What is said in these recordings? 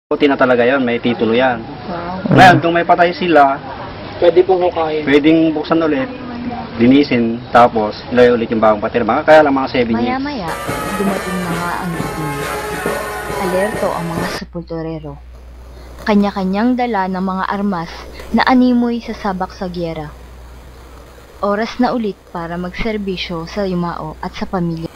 Puti na talaga yan, may titulo yan. Ngayon, kung may patay sila, Pwede pong hukayin. pwedeng buksan ulit, linisin, tapos ilagay ulit yung bagong patira. Kaya lang mga 7 years. Maya-maya, dumating na nga ang gabi. Alerto ang mga sepulturero. Kanya-kanyang dala ng mga armas na animoy sa sabak sa gyera. Oras na ulit para magserbisyo sa yumao at sa pamilya.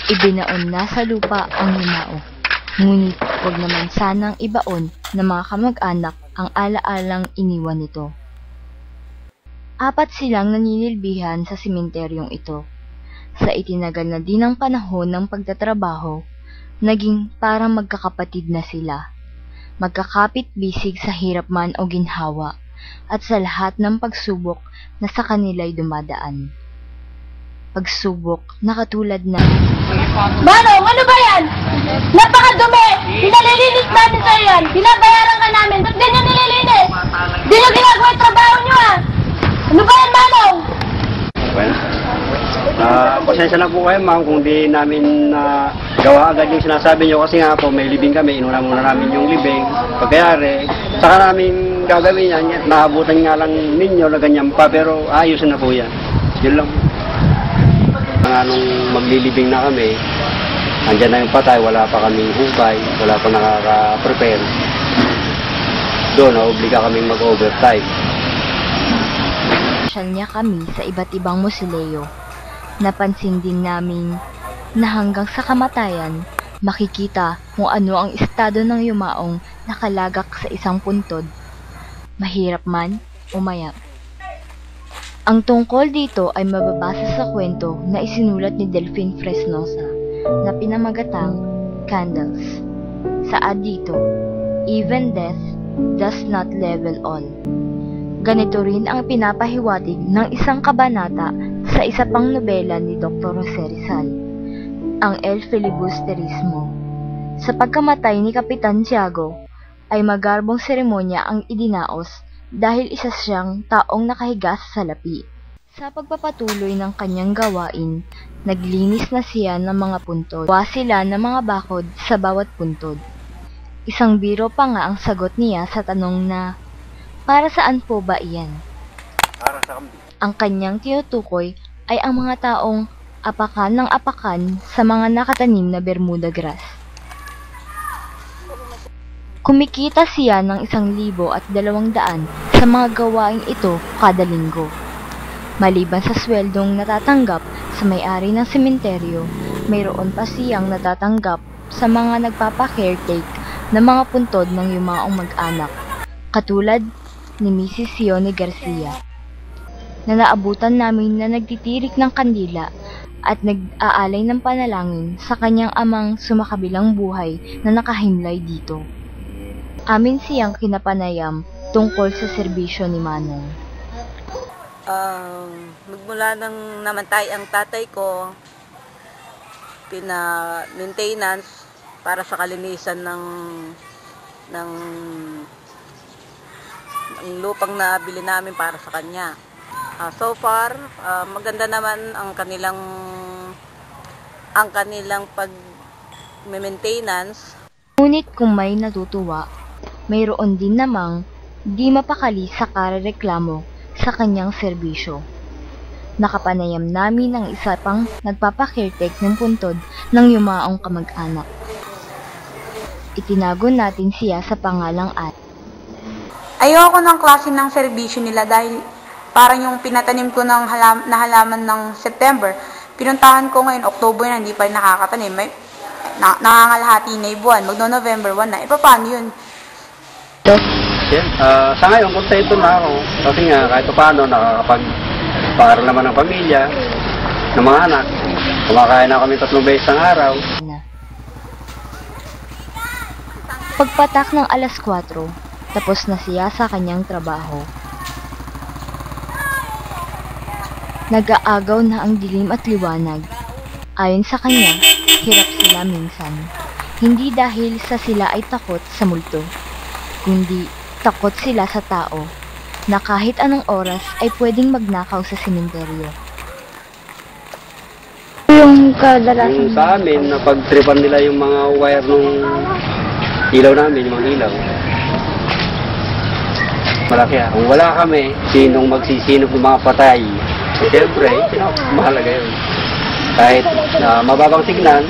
Ibinaon na sa lupa ang yumao. Ngunit huwag naman sanang ibaon ng mga kamag-anak ang alaalang iniwan nito. 4 silang naninilbihan sa sementeryong ito. Sa itinagal na din ng panahon ng pagtatrabaho, naging parang magkakapatid na sila. Magkakapit-bisig sa hirap man o ginhawa, at sa lahat ng pagsubok na sa kanila'y dumadaan. Pagsubok na katulad na, Manong, ano ba yan? Napakadumi! Pinalilinis namin sa yan! Binabayaran ka namin! Ba't ganyan nililinis? Di nyo ginagawa yung trabaho nyo ah! Ano ba yan, Manong? Well, pasensya na po kayo ma'am kung di namin gawa agad yung sinasabi nyo kasi nga po may libing kami, inuna muna namin yung libing. Pagkayari, saka namin gagawin yan, naabutan nga lang ninyo na ganyan pa pero ayusin na po yan. Yun lang. Nung maglilibing na kami, andyan na yung patay, wala pa kaming hukay, wala pa nakaka-prepare. Doon, naobliga kaming mag-overtime. pasyal niya kami sa iba't ibang musileo. Napansin din namin na hanggang sa kamatayan, makikita kung ano ang estado ng yumaong nakalagak sa isang puntod. Mahirap man o mayak. Ang tungkol dito ay mababasa sa kwento na isinulat ni Delphine Fresnosa na pinamagatang Candles. Saad dito, even death does not level all. Ganito rin ang pinapahiwatig ng isang kabanata sa isa pang nobela ni Dr. Jose Rizal, ang El Filibusterismo. Sa pagkamatay ni Kapitan Tiago, ay magarbong seremonya ang idinaos dahil isa siyang taong nakahiga sa salapi. Sa pagpapatuloy ng kanyang gawain, naglinis na siya ng mga puntod. Gawa sila ng mga bakod sa bawat puntod. Isang biro pa nga ang sagot niya sa tanong na, para saan po ba iyan? Para sa kambing. Ang kanyang tinutukoy ay ang mga taong apakan ng apakan sa mga nakatanim na Bermuda grass. Kumikita siya ng 1,200 sa mga gawaing ito kada linggo. Maliban sa sweldong natatanggap sa may-ari ng sementeryo, mayroon pa siyang natatanggap sa mga nagpapa-caretake ng mga puntod ng yumaong mag-anak, katulad ni Mrs. Sione Garcia, na naabutan namin na nagtitirik ng kandila at nag-aalay ng panalangin sa kanyang amang sumakabilang buhay na nakahimlay dito. Amin siyang kinapanayam tungkol sa serbisyo ni Manong. Magmula nang namatay ang tatay ko, pina-maintenance para sa kalinisan ng lupang na bili namin para sa kanya. So far, maganda naman ang kanilang pag-maintenance. Ngunit kung may natutuwa, mayroon din namang di mapakali sa karereklamo sa kanyang serbisyo. Nakapanayam namin ang isa pang nagpapacaretake ng puntod ng yumaong kamag-anak. Itinago natin siya sa pangalang At. Ayoko ng klase ng serbisyo nila dahil parang yung pinatanim ko ng halaman ng September, pinuntahan ko ngayon, October na, hindi pa rin nakakatanim. Nangangalahati na buwan, magno-November 1 na. Paano yun? Sa ngayon, kontento na ako. Kasi nga, kahit paano, nakakapag-paaral naman ng pamilya, ng mga anak. Kumakain na kami 3 beses ng araw. Pagpatak ng 4:00, tapos na siya sa kanyang trabaho. Nag-aagaw na ang dilim at liwanag. Ayon sa kanya, hirap sila minsan. Hindi dahil sa sila ay takot sa multo, kundi takot sila sa tao na kahit anong oras ay pwedeng magnakaw sa sementeryo. Yung Yung sa amin, napagtripan nila yung mga wire nung ilaw namin, yung mga ilaw. Malaki ah. Kung wala kami, sinong magsisinop ng mga patay? Siyempre, mahalaga yun. Kahit mababang tignan,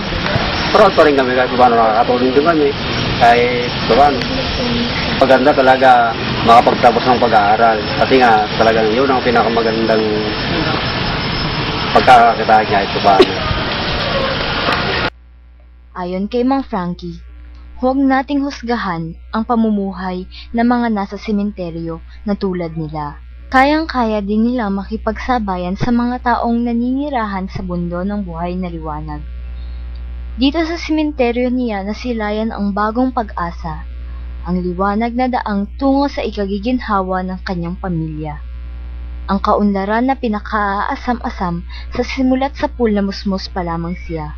proud pa rin kami kahit paano nakakatulong din kami. Kahit paano. Maganda talaga makapagtapos ng pag-aaral. Kasi nga, talagang yun ang pinakamagandang pagkakakitaan kahit paano. Ayon kay Mang Frankie, huwag nating husgahan ang pamumuhay ng mga nasa sementeryo na tulad nila. Kayang-kaya din nila makipagsabayan sa mga taong naninirahan sa mundo ng buhay na liwanag. Dito sa sementeryo niya nasilayan ang bagong pag-asa, ang liwanag na daang tungo sa ikagiginhawa ng kanyang pamilya. Ang kaunlaran na pinakaasam-asam sa simulat sa pool na musmos pa lamang siya,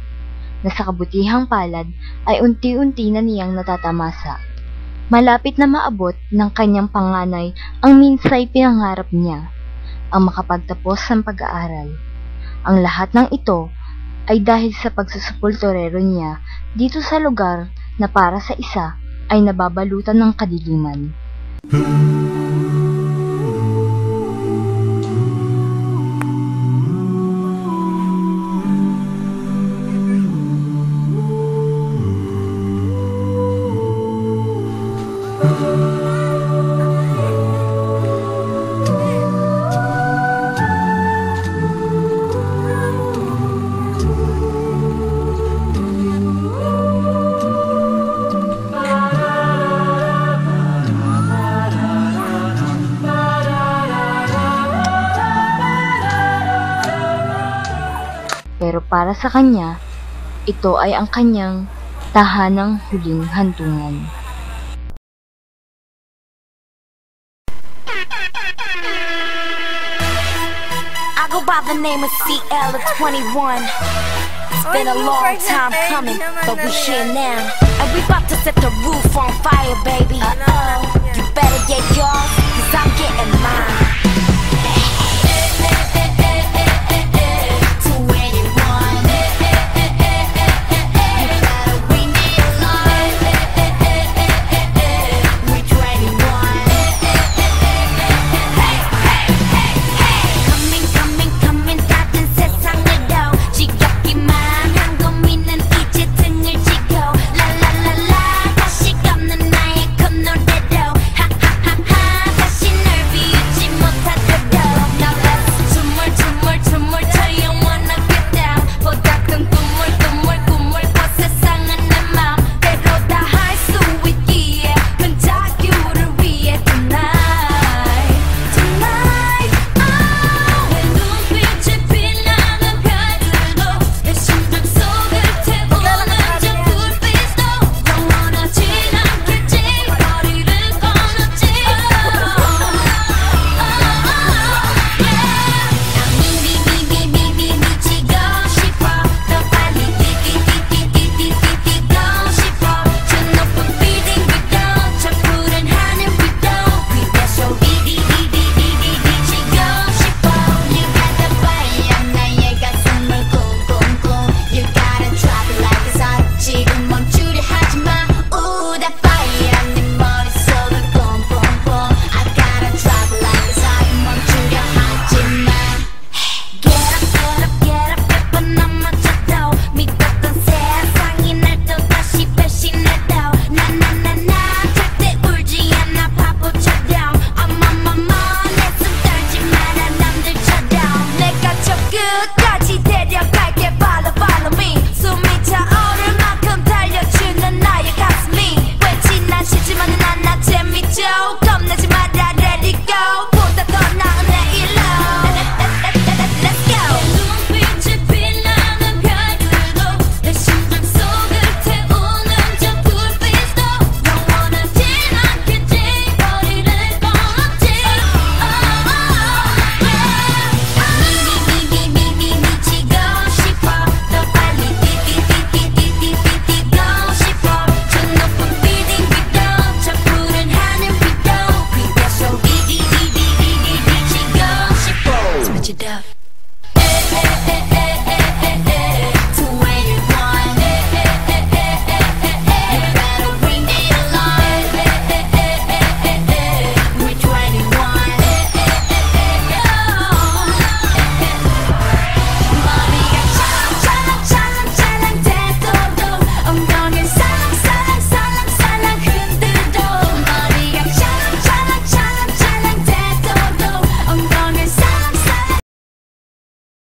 na sa kabutihang palad ay unti-unti na niyang natatamasa. Malapit na maabot ng kanyang panganay ang minsay pinangarap niya, ang makapagtapos ng pag-aaral. Ang lahat ng ito ay dahil sa pagsusupultorero niya dito sa lugar na para sa isa ay nababalutan ng kadiliman. Pero para sa kanya, ito ay ang kanyang tahanang huling hantungan. I go by the name of CL at 21. It's been a long time coming, but we here now. And we about to set the roof on fire, baby. You better get yours, cause I'm getting mine. switch it up.